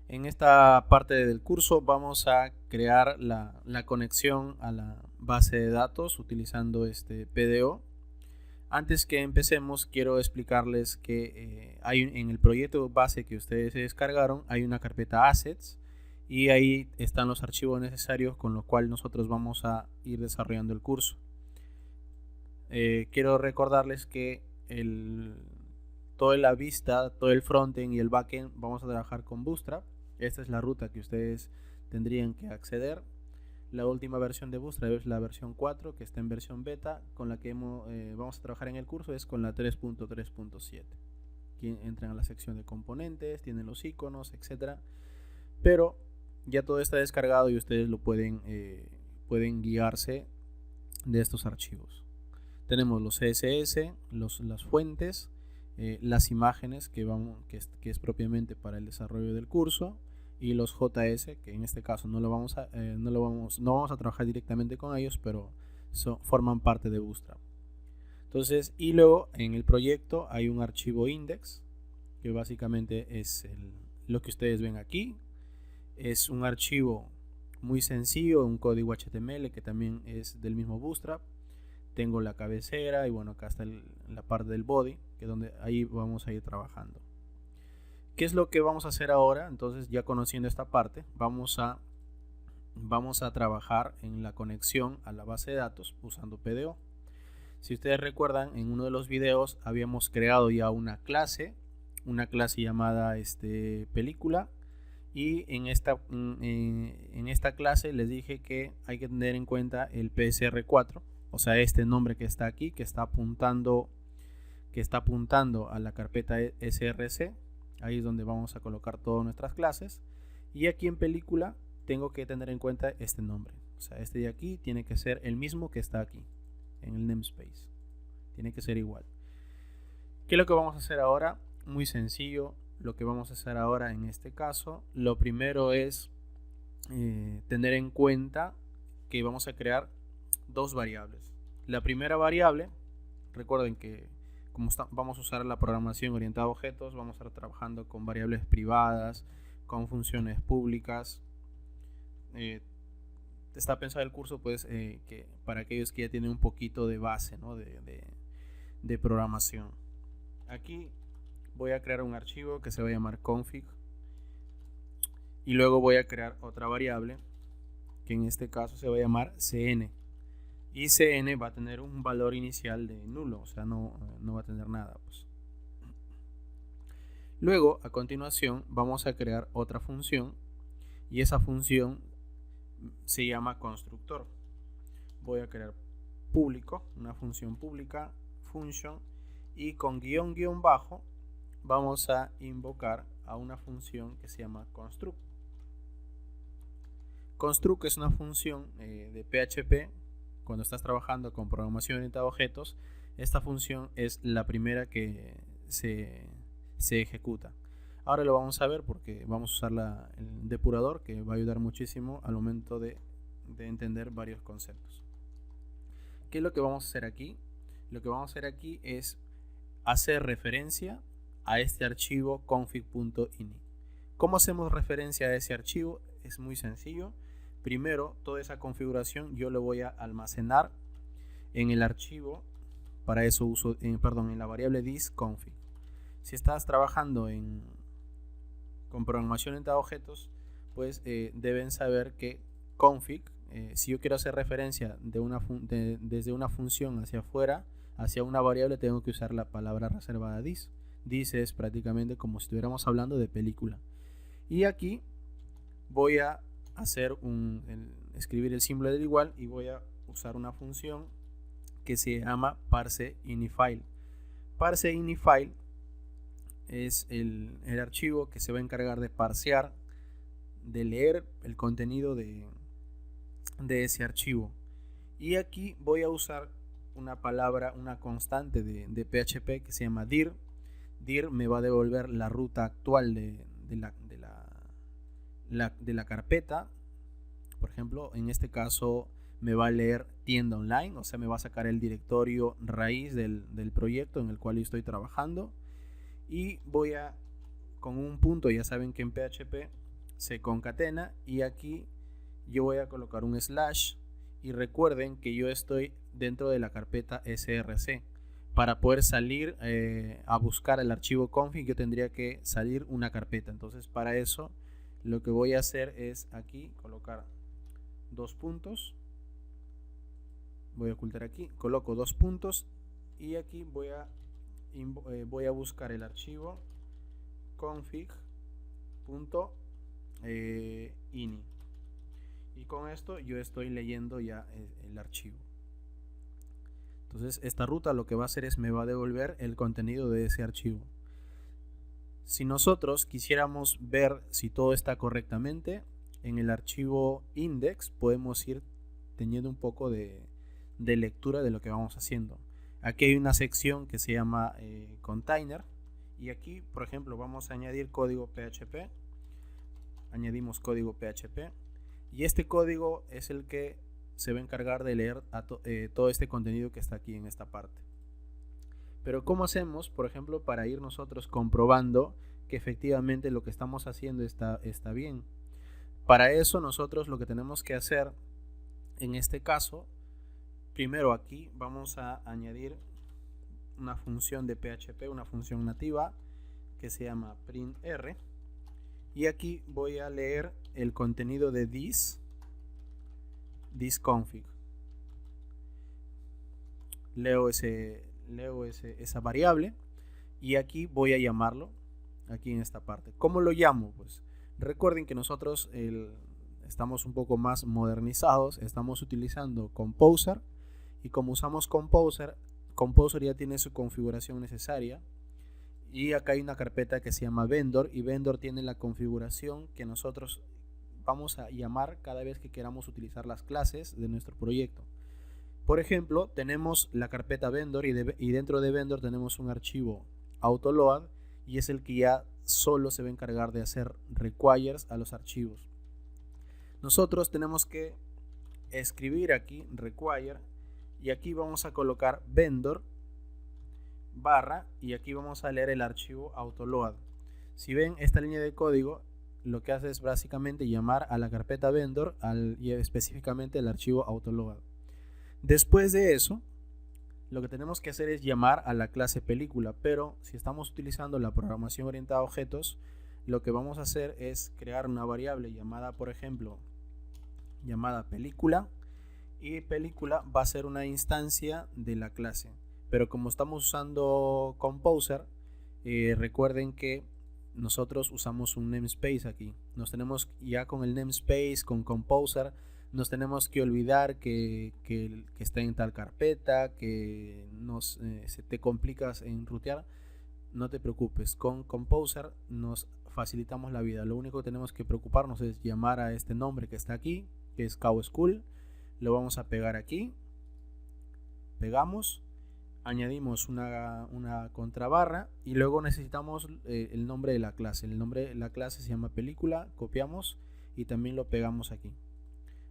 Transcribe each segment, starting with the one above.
En esta parte del curso vamos a crear la conexión a la base de datos utilizando este PDO. Antes que empecemos, quiero explicarles que en el proyecto base que ustedes se descargaron hay una carpeta Assets y ahí están los archivos necesarios con los cuales nosotros vamos a ir desarrollando el curso. Quiero recordarles que toda la vista, todo el frontend y el backend vamos a trabajar con Bootstrap. Esta es la ruta que ustedes tendrían que acceder. La última versión de Bootstrap es la versión 4, que está en versión beta. Con la que vamos a trabajar en el curso es con la 3.3.7. Entran a la sección de componentes, tienen los iconos, etc. Pero ya todo está descargado y ustedes lo pueden guiarse de estos archivos. Tenemos los CSS, las fuentes, las imágenes que es propiamente para el desarrollo del curso, y los JS, que en este caso no vamos a trabajar directamente con ellos, pero forman parte de Bootstrap. Entonces, y luego en el proyecto hay un archivo index, que básicamente es lo que ustedes ven aquí. Es un archivo muy sencillo, un código HTML que también es del mismo Bootstrap. Tengo la cabecera y bueno, acá está la parte del body, que donde ahí vamos a ir trabajando. ¿Qué es lo que vamos a hacer ahora? Entonces, ya conociendo esta parte, vamos a trabajar en la conexión a la base de datos usando PDO. Si ustedes recuerdan, en uno de los videos habíamos creado ya una clase llamada película, y en esta clase les dije que hay que tener en cuenta el PSR4, o sea, este nombre que está aquí, que está apuntando a la carpeta src. Ahí es donde vamos a colocar todas nuestras clases. Y aquí en película tengo que tener en cuenta este nombre. O sea, este de aquí tiene que ser el mismo que está aquí en el namespace. Tiene que ser igual. ¿Qué es lo que vamos a hacer ahora? Muy sencillo. Lo que vamos a hacer ahora en este caso, lo primero es tener en cuenta que vamos a crear dos variables. La primera variable, recuerden que como vamos a usar la programación orientada a objetos, vamos a estar trabajando con variables privadas, con funciones públicas. Está pensado el curso pues que para aquellos que ya tienen un poquito de base, ¿no? de programación. Aquí voy a crear un archivo que se va a llamar config, y luego voy a crear otra variable que en este caso se va a llamar cn. Y cn va a tener un valor inicial de nulo, o sea, no va a tener nada, pues. Luego, a continuación, vamos a crear otra función, y esa función se llama constructor. Voy a crear público, una función pública, function, y con guión bajo vamos a invocar a una función que se llama construct. Construct es una función de PHP. Cuando estás trabajando con programación orientada a objetos, esta función es la primera que se ejecuta. Ahora lo vamos a ver porque vamos a usar el depurador, que va a ayudar muchísimo al momento de entender varios conceptos. ¿Qué es lo que vamos a hacer aquí? Lo que vamos a hacer aquí es hacer referencia a este archivo config.ini. ¿Cómo hacemos referencia a ese archivo? Es muy sencillo. Primero, toda esa configuración yo lo voy a almacenar en el archivo. Para eso uso, en la variable thisConfig. Si estás trabajando con programación orientada a objetos, pues deben saber que config, si yo quiero hacer referencia desde una función hacia afuera, hacia una variable, tengo que usar la palabra reservada this. This es prácticamente como si estuviéramos hablando de película. Y aquí voy a escribir el símbolo del igual, y voy a usar una función que se llama parseInifile. ParseInifile es el archivo que se va a encargar de parsear, de leer el contenido de ese archivo. Y aquí voy a usar una constante de PHP que se llama dir. Dir me va a devolver la ruta actual de la carpeta. Por ejemplo, en este caso me va a leer tienda online, o sea, me va a sacar el directorio raíz del proyecto en el cual yo estoy trabajando. Y voy a, con un punto, ya saben que en PHP se concatena y aquí yo voy a colocar un slash y recuerden que yo estoy dentro de la carpeta src. Para poder salir a buscar el archivo config yo tendría que salir una carpeta. Entonces para eso lo que voy a hacer es aquí colocar dos puntos, voy a ocultar aquí, coloco dos puntos y aquí voy a buscar el archivo config.ini y con esto yo estoy leyendo ya el archivo. Entonces esta ruta lo que va a hacer es me va a devolver el contenido de ese archivo. Si nosotros quisiéramos ver si todo está correctamente, en el archivo index podemos ir teniendo un poco de lectura de lo que vamos haciendo. Aquí hay una sección que se llama container y aquí por ejemplo vamos a añadir código PHP. Añadimos código PHP y este código es el que se va a encargar de leer todo este contenido que está aquí en esta parte. Pero ¿cómo hacemos, por ejemplo, para ir nosotros comprobando que efectivamente lo que estamos haciendo está bien? Para eso nosotros lo que tenemos que hacer en este caso, primero aquí vamos a añadir una función de PHP, una función nativa que se llama printr y aquí voy a leer el contenido de thisconfig. Leo esa variable y aquí voy a llamarlo aquí en esta parte. ¿Cómo lo llamo? Pues recuerden que nosotros estamos un poco más modernizados, estamos utilizando Composer y como usamos Composer ya tiene su configuración necesaria y acá hay una carpeta que se llama vendor y vendor tiene la configuración que nosotros vamos a llamar cada vez que queramos utilizar las clases de nuestro proyecto. Por ejemplo, tenemos la carpeta vendor y dentro de vendor tenemos un archivo autoload y es el que ya solo se va a encargar de hacer requires a los archivos. Nosotros tenemos que escribir aquí require y aquí vamos a colocar vendor barra y aquí vamos a leer el archivo autoload. Si ven esta línea de código, lo que hace es básicamente llamar a la carpeta vendor y específicamente el archivo autoload. Después de eso, lo que tenemos que hacer es llamar a la clase película, pero si estamos utilizando la programación orientada a objetos, lo que vamos a hacer es crear una variable llamada, por ejemplo, llamada película y película va a ser una instancia de la clase. Pero como estamos usando Composer, recuerden que nosotros usamos un namespace aquí. Nos tenemos ya con el namespace, con Composer, nos tenemos que olvidar que está en tal carpeta, que se te complicas en rutear. No te preocupes, con Composer nos facilitamos la vida. Lo único que tenemos que preocuparnos es llamar a este nombre que está aquí, que es Cow School. Lo vamos a pegar aquí, pegamos, añadimos una contrabarra y luego necesitamos el nombre de la clase. El nombre de la clase se llama película, copiamos y también lo pegamos aquí.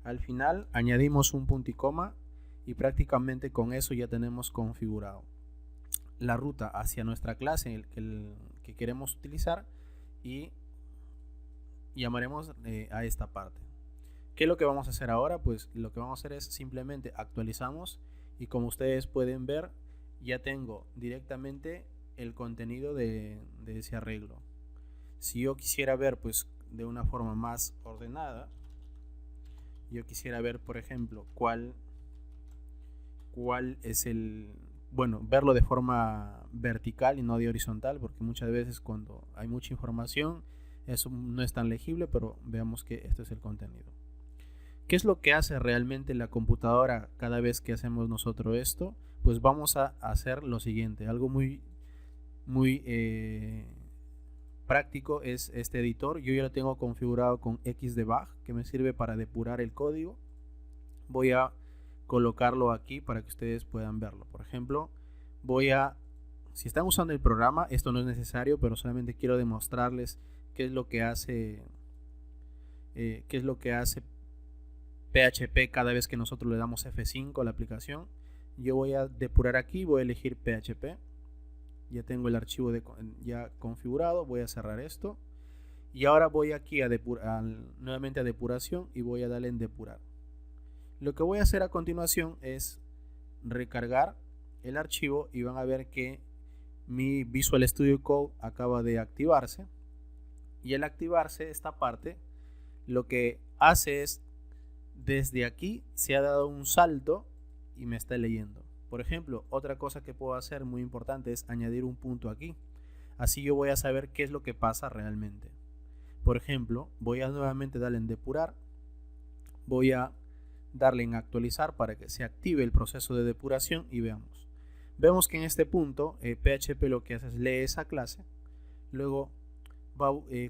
Al final añadimos un punto y coma y prácticamente con eso ya tenemos configurado la ruta hacia nuestra clase que queremos utilizar y llamaremos a esta parte. ¿Qué es lo que vamos a hacer ahora? Pues lo que vamos a hacer es simplemente actualizamos y como ustedes pueden ver ya tengo directamente el contenido de ese arreglo. Si yo quisiera ver pues de una forma más ordenada, yo quisiera ver por ejemplo cuál es verlo de forma vertical y no de horizontal, porque muchas veces cuando hay mucha información eso no es tan legible, pero veamos que esto es el contenido. ¿Qué es lo que hace realmente la computadora cada vez que hacemos nosotros esto? Pues vamos a hacer lo siguiente, algo muy práctico es este editor. Yo ya lo tengo configurado con Xdebug, que me sirve para depurar el código. Voy a colocarlo aquí para que ustedes puedan verlo. Por ejemplo, si están usando el programa, esto no es necesario, pero solamente quiero demostrarles qué es lo que hace PHP cada vez que nosotros le damos F5 a la aplicación. Yo voy a depurar aquí, voy a elegir PHP. Ya tengo el archivo ya configurado, voy a cerrar esto Y ahora voy aquí a nuevamente a depuración y voy a darle en depurar. Lo que voy a hacer a continuación es recargar el archivo y van a ver que mi Visual Studio Code acaba de activarse. Y al activarse esta parte, lo que hace es, desde aquí se ha dado un salto y me está leyendo. Por ejemplo, otra cosa que puedo hacer muy importante es añadir un punto aquí. Así yo voy a saber qué es lo que pasa realmente. Por ejemplo, voy a nuevamente darle en depurar. Voy a darle en actualizar para que se active el proceso de depuración y veamos. Vemos que en este punto PHP lo que hace es lee esa clase. Luego,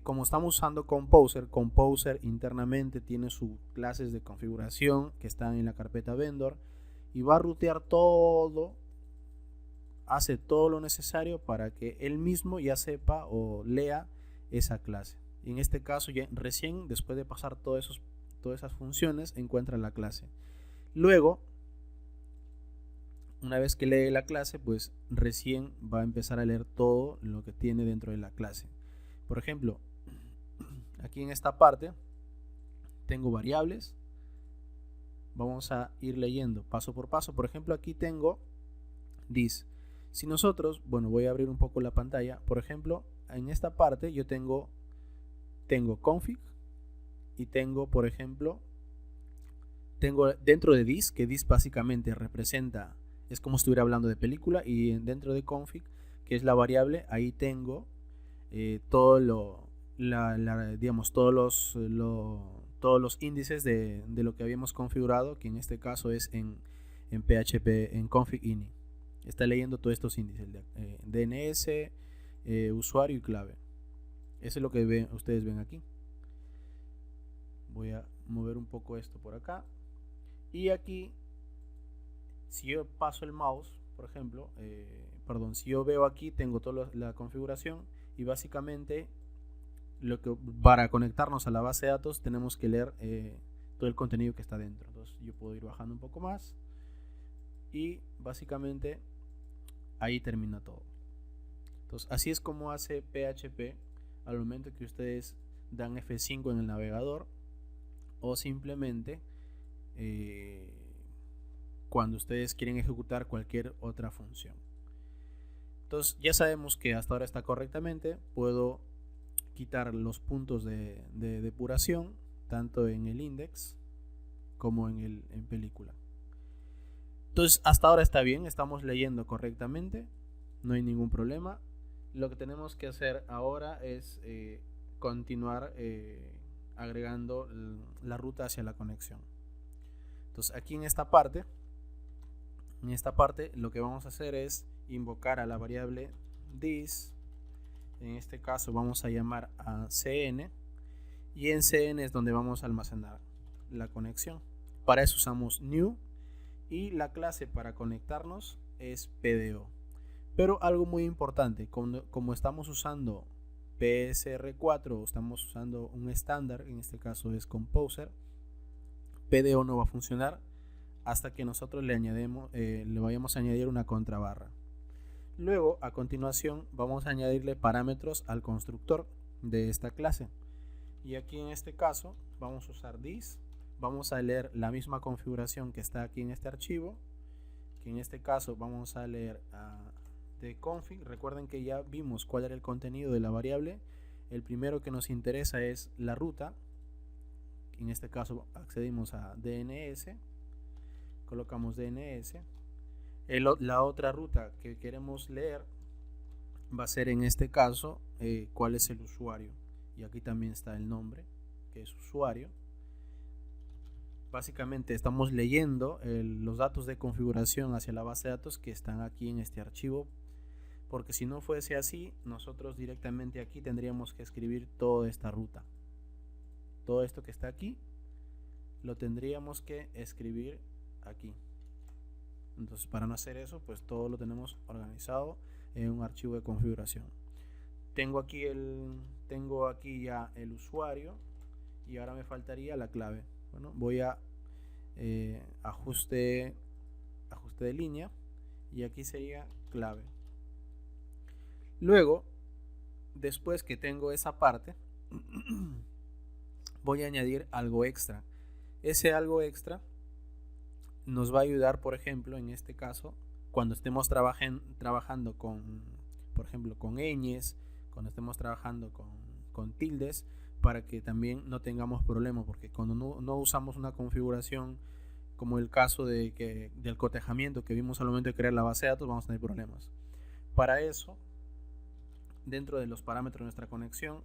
como estamos usando Composer internamente tiene sus clases de configuración que están en la carpeta vendor y va a rutear todo, hace todo lo necesario para que él mismo ya sepa o lea esa clase. Y en este caso ya recién después de pasar todas esas funciones encuentra la clase. Luego, una vez que lee la clase, pues recién va a empezar a leer todo lo que tiene dentro de la clase. Por ejemplo, aquí en esta parte tengo variables. Vamos a ir leyendo paso por paso. Por ejemplo, aquí tengo this. Si nosotros, bueno, voy a abrir un poco la pantalla. Por ejemplo, en esta parte yo tengo config y tengo, por ejemplo, tengo dentro de this, que this básicamente representa, es como si estuviera hablando de película, y dentro de config, que es la variable, ahí tengo digamos, todos los índices de lo que habíamos configurado, que en este caso es en PHP, en config ini. Está leyendo todos estos índices, DNS, usuario y clave. Eso es lo que ustedes ven aquí. Voy a mover un poco esto por acá. Y aquí, si yo paso el mouse, por ejemplo, si yo veo aquí, tengo toda la configuración y básicamente para conectarnos a la base de datos tenemos que leer todo el contenido que está dentro. Entonces yo puedo ir bajando un poco más y básicamente ahí termina todo. Entonces así es como hace PHP al momento que ustedes dan F5 en el navegador o simplemente cuando ustedes quieren ejecutar cualquier otra función. Entonces ya sabemos que hasta ahora está correctamente. Puedo quitar los puntos de depuración tanto en el index como en película. Entonces hasta ahora está bien, estamos leyendo correctamente, no hay ningún problema. Lo que tenemos que hacer ahora es continuar agregando la ruta hacia la conexión. Entonces aquí en esta parte lo que vamos a hacer es invocar a la variable this. En este caso vamos a llamar a cn y en cn es donde vamos a almacenar la conexión. Para eso usamos new y la clase para conectarnos es pdo. Pero algo muy importante, como estamos usando PSR4, estamos usando un estándar, en este caso es Composer, pdo no va a funcionar hasta que nosotros le vayamos a añadir una contrabarra. Luego, a continuación, vamos a añadirle parámetros al constructor de esta clase. Y aquí en este caso, vamos a usar this. Vamos a leer la misma configuración que está aquí en este archivo. Que en este caso vamos a leer de config. Recuerden que ya vimos cuál era el contenido de la variable. El primero que nos interesa es la ruta. En este caso accedimos a DNS. Colocamos DNS. La otra ruta que queremos leer va a ser en este caso cuál es el usuario, y aquí también está el nombre, que es usuario. Básicamente estamos leyendo los datos de configuración hacia la base de datos que están aquí en este archivo, porque si no fuese así, nosotros directamente aquí tendríamos que escribir toda esta ruta. Todo esto que está aquí lo tendríamos que escribir aquí. Entonces, para no hacer eso, pues todo lo tenemos organizado en un archivo de configuración. Tengo aquí ya el usuario y ahora me faltaría la clave. Bueno, voy a ajuste de línea y aquí sería clave. Luego, después que tengo esa parte, voy a añadir algo extra. Ese algo extra nos va a ayudar, por ejemplo, en este caso, cuando estemos trabajando con, por ejemplo, con ñes, cuando estemos trabajando con tildes, para que también no tengamos problemas, porque cuando no usamos una configuración como el caso del cotejamiento que vimos al momento de crear la base de datos, vamos a tener problemas. Para eso, dentro de los parámetros de nuestra conexión,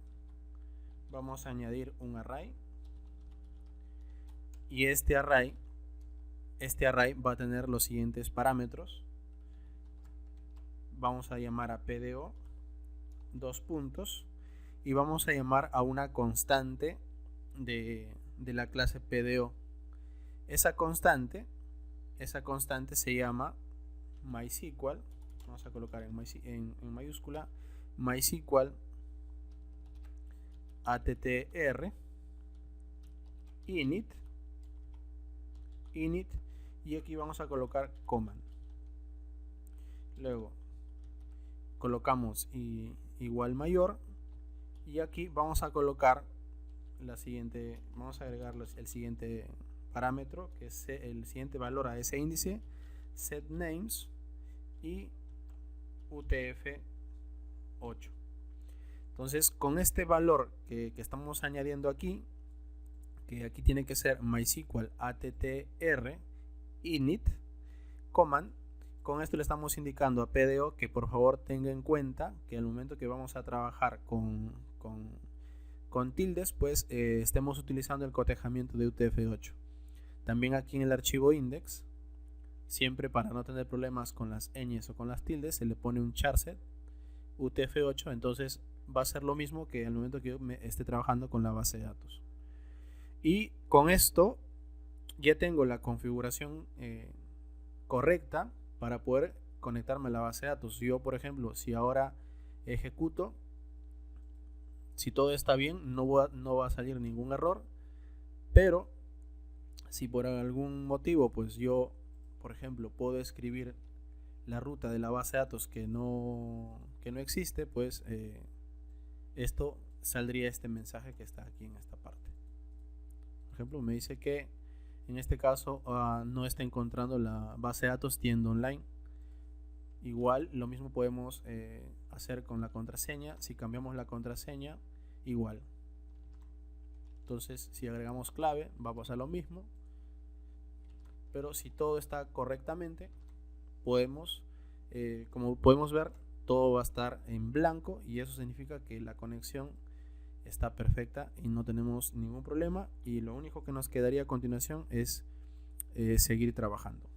vamos a añadir un array, y este array va a tener los siguientes parámetros. Vamos a llamar a PDO, dos puntos, y vamos a llamar a una constante de la clase PDO. Esa constante se llama MySQL. Vamos a colocar en mayúscula MySQL attr init, y aquí vamos a colocar command. Luego colocamos igual mayor, y aquí vamos a colocar la siguiente, vamos a agregar el siguiente parámetro, que es el siguiente valor a ese índice, setNames y UTF-8. Entonces, con este valor que estamos añadiendo aquí, que aquí tiene que ser MySQL attr init command, con esto le estamos indicando a PDO que por favor tenga en cuenta que al momento que vamos a trabajar con tildes, pues estemos utilizando el cotejamiento de UTF-8. También aquí en el archivo index, siempre para no tener problemas con las ñes o con las tildes, se le pone un charset UTF-8. Entonces va a ser lo mismo que al momento que yo me esté trabajando con la base de datos. Y con esto ya tengo la configuración correcta para poder conectarme a la base de datos. Yo, por ejemplo, si ahora ejecuto, si todo está bien, no va a salir ningún error. Pero si por algún motivo, pues yo, por ejemplo, puedo escribir la ruta de la base de datos que no existe, pues esto saldría este mensaje que está aquí en esta parte. Por ejemplo, me dice que en este caso no está encontrando la base de datos tienda online. Igual lo mismo podemos hacer con la contraseña. Si cambiamos la contraseña, igual. Entonces, si agregamos clave, va a pasar lo mismo. Pero si todo está correctamente, como podemos ver, todo va a estar en blanco, y eso significa que la conexión está perfecta y no tenemos ningún problema, y lo único que nos quedaría a continuación es seguir trabajando.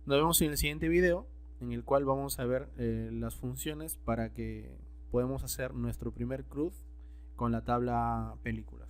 Nos vemos en el siguiente video, en el cual vamos a ver las funciones para que podamos hacer nuestro primer CRUD con la tabla películas.